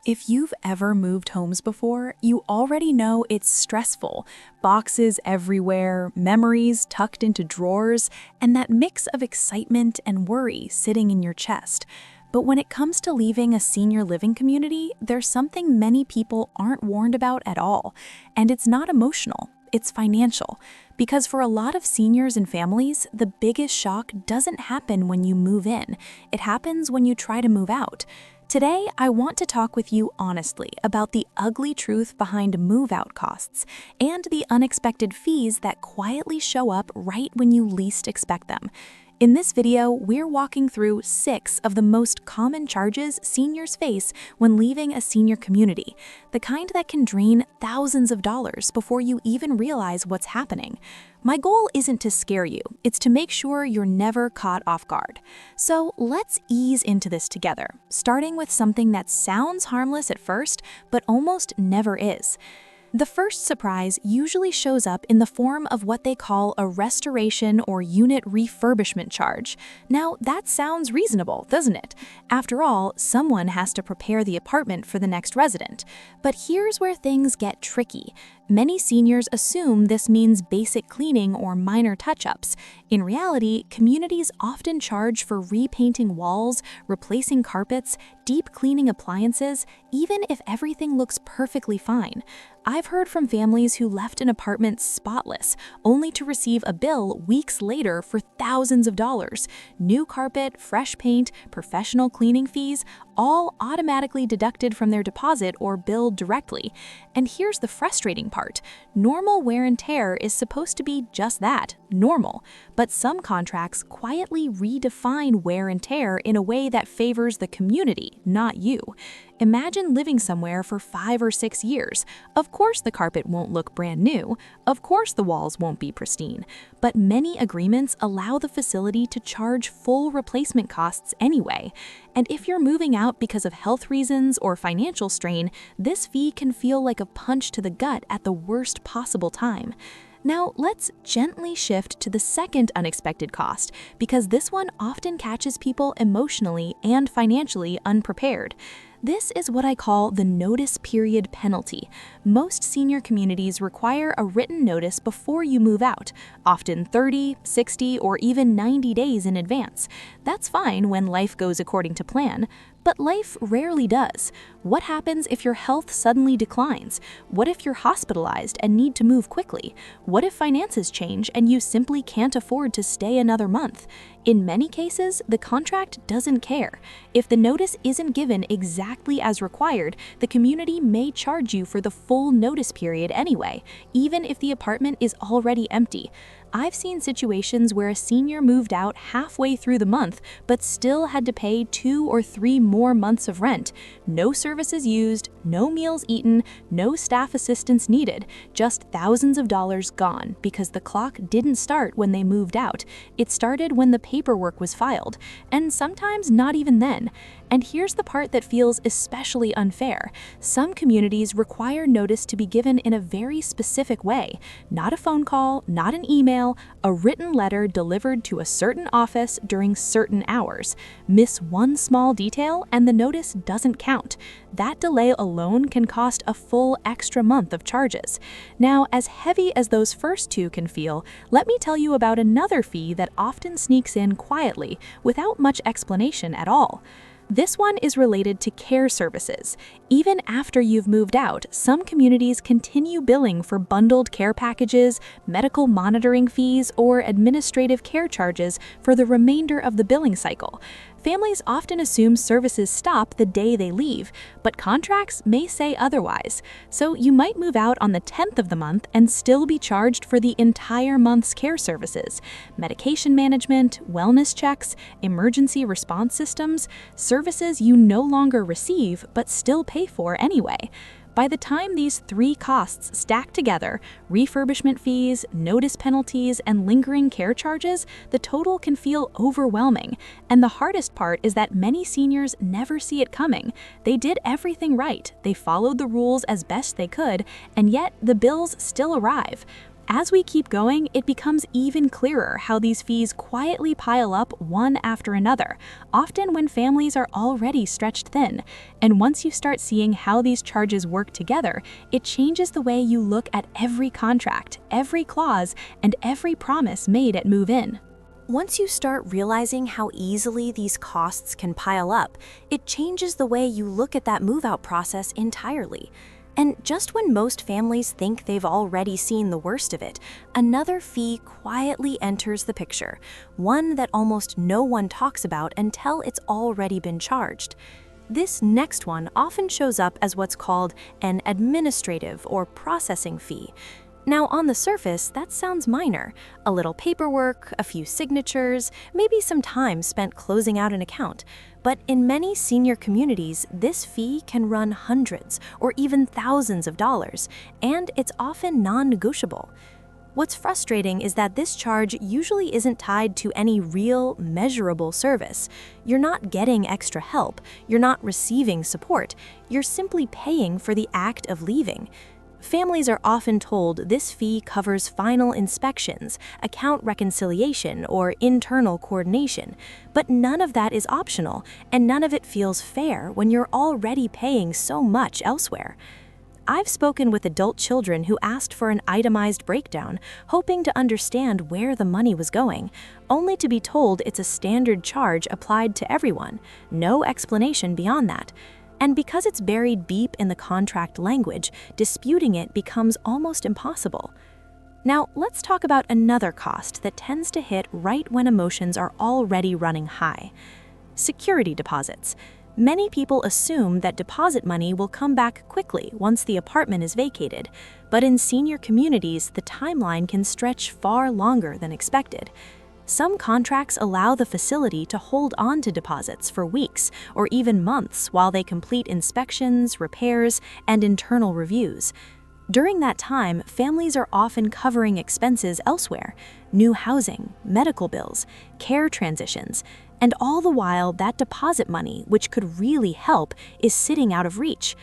If you've ever moved homes before, you already know it's stressful. Boxes everywhere, memories tucked into drawers, and that mix of excitement and worry sitting in your chest. But when it comes to leaving a senior living community, there's something many people aren't warned about at all. And it's not emotional, it's financial. Because for a lot of seniors and families, the biggest shock doesn't happen when you move in. It happens when you try to move out. Today, I want to talk with you honestly about the ugly truth behind move-out costs and the unexpected fees that quietly show up right when you least expect them. In this video, we're walking through 6 of the most common charges seniors face when leaving a senior community, the kind that can drain thousands of dollars before you even realize what's happening. My goal isn't to scare you, it's to make sure you're never caught off guard. So let's ease into this together, starting with something that sounds harmless at first, but almost never is. The first surprise usually shows up in the form of what they call a restoration or unit refurbishment charge. Now, that sounds reasonable, doesn't it? After all, someone has to prepare the apartment for the next resident. But here's where things get tricky. Many seniors assume this means basic cleaning or minor touch-ups. In reality, communities often charge for repainting walls, replacing carpets, deep cleaning appliances, even if everything looks perfectly fine. I've heard from families who left an apartment spotless, only to receive a bill weeks later for thousands of dollars. New carpet, fresh paint, professional cleaning fees, all automatically deducted from their deposit or billed directly. And here's the frustrating part. Normal wear and tear is supposed to be just that, normal. But some contracts quietly redefine wear and tear in a way that favors the community, not you. Imagine living somewhere for 5 or 6 years. Of course the carpet won't look brand new. Of course the walls won't be pristine. But many agreements allow the facility to charge full replacement costs anyway. And if you're moving out because of health reasons or financial strain, this fee can feel like a punch to the gut at the worst possible time. Now, let's gently shift to the second unexpected cost, because this one often catches people emotionally and financially unprepared. This is what I call the notice period penalty. Most senior communities require a written notice before you move out, often 30, 60, or even 90 days in advance. That's fine when life goes according to plan, but life rarely does. What happens if your health suddenly declines? What if you're hospitalized and need to move quickly? What if finances change and you simply can't afford to stay another month? In many cases, the contract doesn't care. If the notice isn't given exactly as required, the community may charge you for the full notice period anyway, even if the apartment is already empty. I've seen situations where a senior moved out halfway through the month, but still had to pay 2 or 3 more months of rent. No services used, no meals eaten, no staff assistance needed, just thousands of dollars gone because the clock didn't start when they moved out. It started when the paperwork was filed, and sometimes not even then. And here's the part that feels especially unfair. Some communities require notice to be given in a very specific way. Not a phone call, not an email, a written letter delivered to a certain office during certain hours. Miss one small detail and the notice doesn't count. That delay alone can cost a full extra month of charges. Now, as heavy as those first 2 can feel, let me tell you about another fee that often sneaks in quietly, without much explanation at all. This one is related to care services. Even after you've moved out, some communities continue billing for bundled care packages, medical monitoring fees, or administrative care charges for the remainder of the billing cycle. Families often assume services stop the day they leave, but contracts may say otherwise. So you might move out on the 10th of the month and still be charged for the entire month's care services, medication management, wellness checks, emergency response systems, services you no longer receive but still pay for anyway. By the time these 3 costs stack together, refurbishment fees, notice penalties, and lingering care charges, the total can feel overwhelming. And the hardest part is that many seniors never see it coming. They did everything right, they followed the rules as best they could, and yet the bills still arrive. As we keep going, it becomes even clearer how these fees quietly pile up one after another, often when families are already stretched thin. And once you start seeing how these charges work together, it changes the way you look at every contract, every clause, and every promise made at move-in. Once you start realizing how easily these costs can pile up, it changes the way you look at that move-out process entirely. And just when most families think they've already seen the worst of it, another fee quietly enters the picture, one that almost no one talks about until it's already been charged. This next one often shows up as what's called an administrative or processing fee. Now, on the surface, that sounds minor. A little paperwork, a few signatures, maybe some time spent closing out an account. But in many senior communities, this fee can run hundreds or even thousands of dollars, and it's often non-negotiable. What's frustrating is that this charge usually isn't tied to any real, measurable service. You're not getting extra help, you're not receiving support, you're simply paying for the act of leaving. Families are often told this fee covers final inspections, account reconciliation, or internal coordination, but none of that is optional, and none of it feels fair when you're already paying so much elsewhere. I've spoken with adult children who asked for an itemized breakdown, hoping to understand where the money was going, only to be told it's a standard charge applied to everyone, no explanation beyond that. And because it's buried deep in the contract language, disputing it becomes almost impossible. Now, let's talk about another cost that tends to hit right when emotions are already running high. Security deposits. Many people assume that deposit money will come back quickly once the apartment is vacated, but in senior communities, the timeline can stretch far longer than expected. Some contracts allow the facility to hold on to deposits for weeks or even months while they complete inspections, repairs, and internal reviews. During that time, families are often covering expenses elsewhere: new housing, medical bills, care transitions, and all the while that deposit money, which could really help, is sitting out of reach.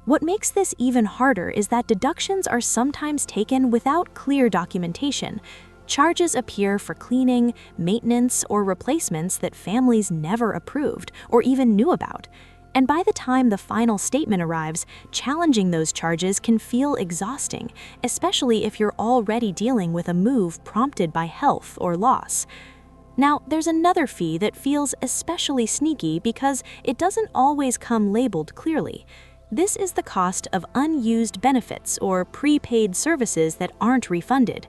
What makes this even harder is that deductions are sometimes taken without clear documentation. Charges appear for cleaning, maintenance, or replacements that families never approved or even knew about. And by the time the final statement arrives, challenging those charges can feel exhausting, especially if you're already dealing with a move prompted by health or loss. Now, there's another fee that feels especially sneaky because it doesn't always come labeled clearly. This is the cost of unused benefits or prepaid services that aren't refunded.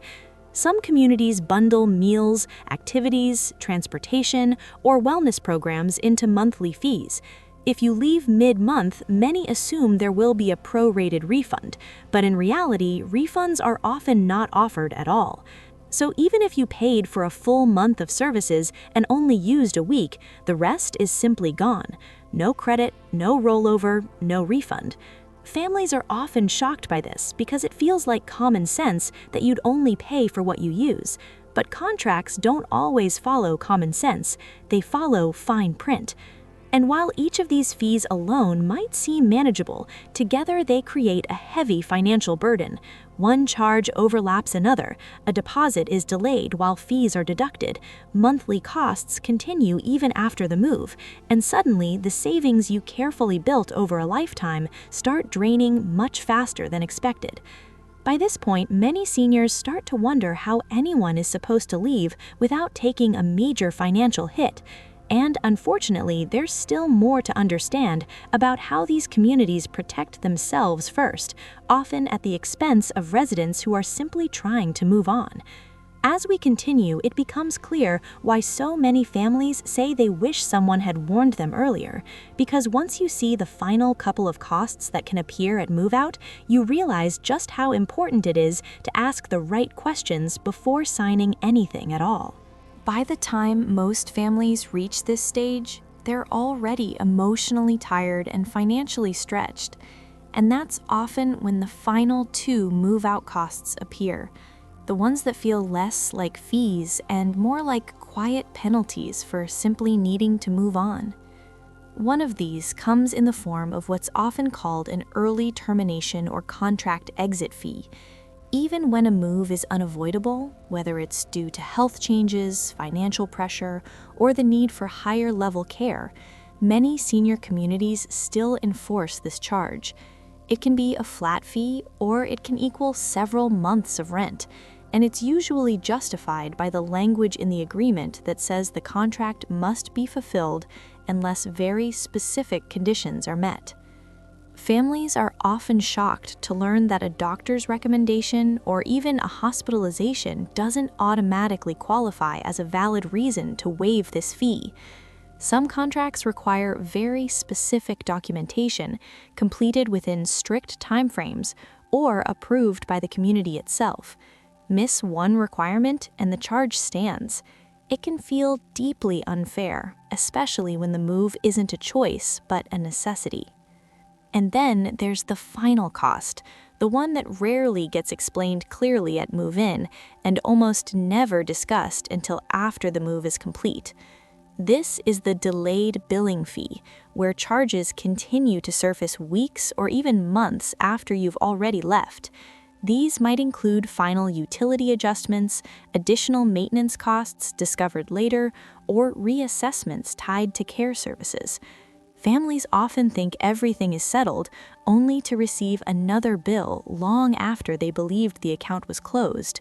Some communities bundle meals, activities, transportation, or wellness programs into monthly fees. If you leave mid-month, many assume there will be a prorated refund, but in reality, refunds are often not offered at all. So even if you paid for a full month of services and only used a week, the rest is simply gone. No credit, no rollover, no refund. Families are often shocked by this because it feels like common sense that you'd only pay for what you use. But contracts don't always follow common sense, they follow fine print. And while each of these fees alone might seem manageable, together they create a heavy financial burden. One charge overlaps another, a deposit is delayed while fees are deducted, monthly costs continue even after the move, and suddenly the savings you carefully built over a lifetime start draining much faster than expected. By this point, many seniors start to wonder how anyone is supposed to leave without taking a major financial hit. And unfortunately, there's still more to understand about how these communities protect themselves first, often at the expense of residents who are simply trying to move on. As we continue, it becomes clear why so many families say they wish someone had warned them earlier, because once you see the final couple of costs that can appear at move-out, you realize just how important it is to ask the right questions before signing anything at all. By the time most families reach this stage, they're already emotionally tired and financially stretched. And that's often when the final two move-out costs appear, the ones that feel less like fees and more like quiet penalties for simply needing to move on. One of these comes in the form of what's often called an early termination or contract exit fee. Even when a move is unavoidable, whether it's due to health changes, financial pressure, or the need for higher-level care, many senior communities still enforce this charge. It can be a flat fee, or it can equal several months of rent, and it's usually justified by the language in the agreement that says the contract must be fulfilled unless very specific conditions are met. Families are often shocked to learn that a doctor's recommendation or even a hospitalization doesn't automatically qualify as a valid reason to waive this fee. Some contracts require very specific documentation, completed within strict timeframes, or approved by the community itself. Miss one requirement and the charge stands. It can feel deeply unfair, especially when the move isn't a choice but a necessity. And then there's the final cost, the one that rarely gets explained clearly at move-in and almost never discussed until after the move is complete. This is the delayed billing fee, where charges continue to surface weeks or even months after you've already left. These might include final utility adjustments, additional maintenance costs discovered later, or reassessments tied to care services. Families often think everything is settled, only to receive another bill long after they believed the account was closed.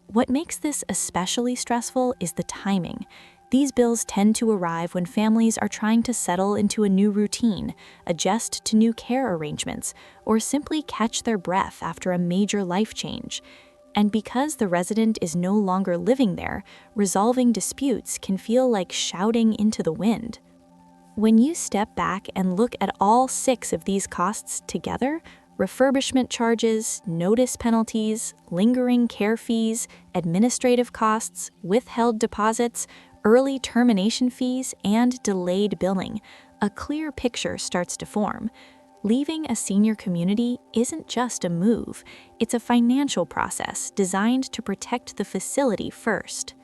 What makes this especially stressful is the timing. These bills tend to arrive when families are trying to settle into a new routine, adjust to new care arrangements, or simply catch their breath after a major life change. And because the resident is no longer living there, resolving disputes can feel like shouting into the wind. When you step back and look at all 6 of these costs together, refurbishment charges, notice penalties, lingering care fees, administrative costs, withheld deposits, early termination fees, and delayed billing, a clear picture starts to form. Leaving a senior community isn't just a move, it's a financial process designed to protect the facility first.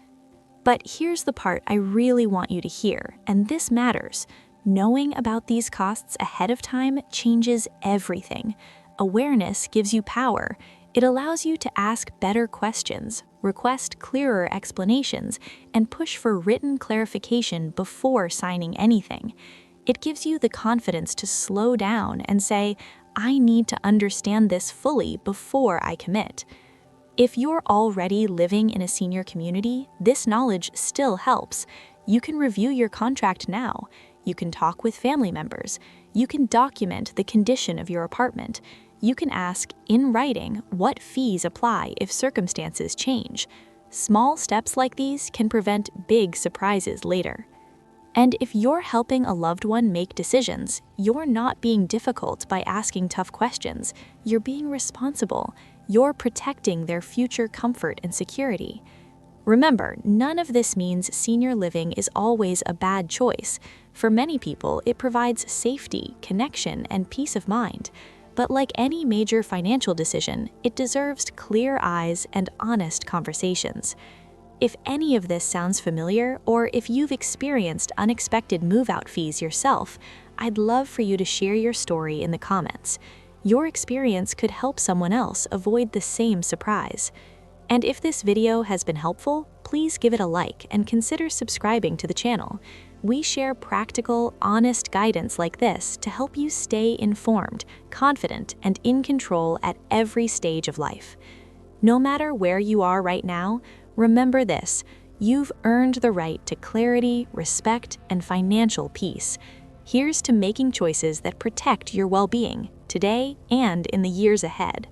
But here's the part I really want you to hear, and this matters. Knowing about these costs ahead of time changes everything. Awareness gives you power. It allows you to ask better questions, request clearer explanations, and push for written clarification before signing anything. It gives you the confidence to slow down and say, I need to understand this fully before I commit. If you're already living in a senior community, this knowledge still helps. You can review your contract now. You can talk with family members. You can document the condition of your apartment. You can ask, in writing, what fees apply if circumstances change. Small steps like these can prevent big surprises later. And if you're helping a loved one make decisions, you're not being difficult by asking tough questions. You're being responsible. You're protecting their future comfort and security. Remember, none of this means senior living is always a bad choice. For many people, it provides safety, connection, and peace of mind. But like any major financial decision, it deserves clear eyes and honest conversations. If any of this sounds familiar, or if you've experienced unexpected move-out fees yourself, I'd love for you to share your story in the comments. Your experience could help someone else avoid the same surprise. And if this video has been helpful, please give it a like and consider subscribing to the channel. We share practical, honest guidance like this to help you stay informed, confident, and in control at every stage of life. No matter where you are right now, remember this: you've earned the right to clarity, respect, and financial peace. Here's to making choices that protect your well-being today and in the years ahead.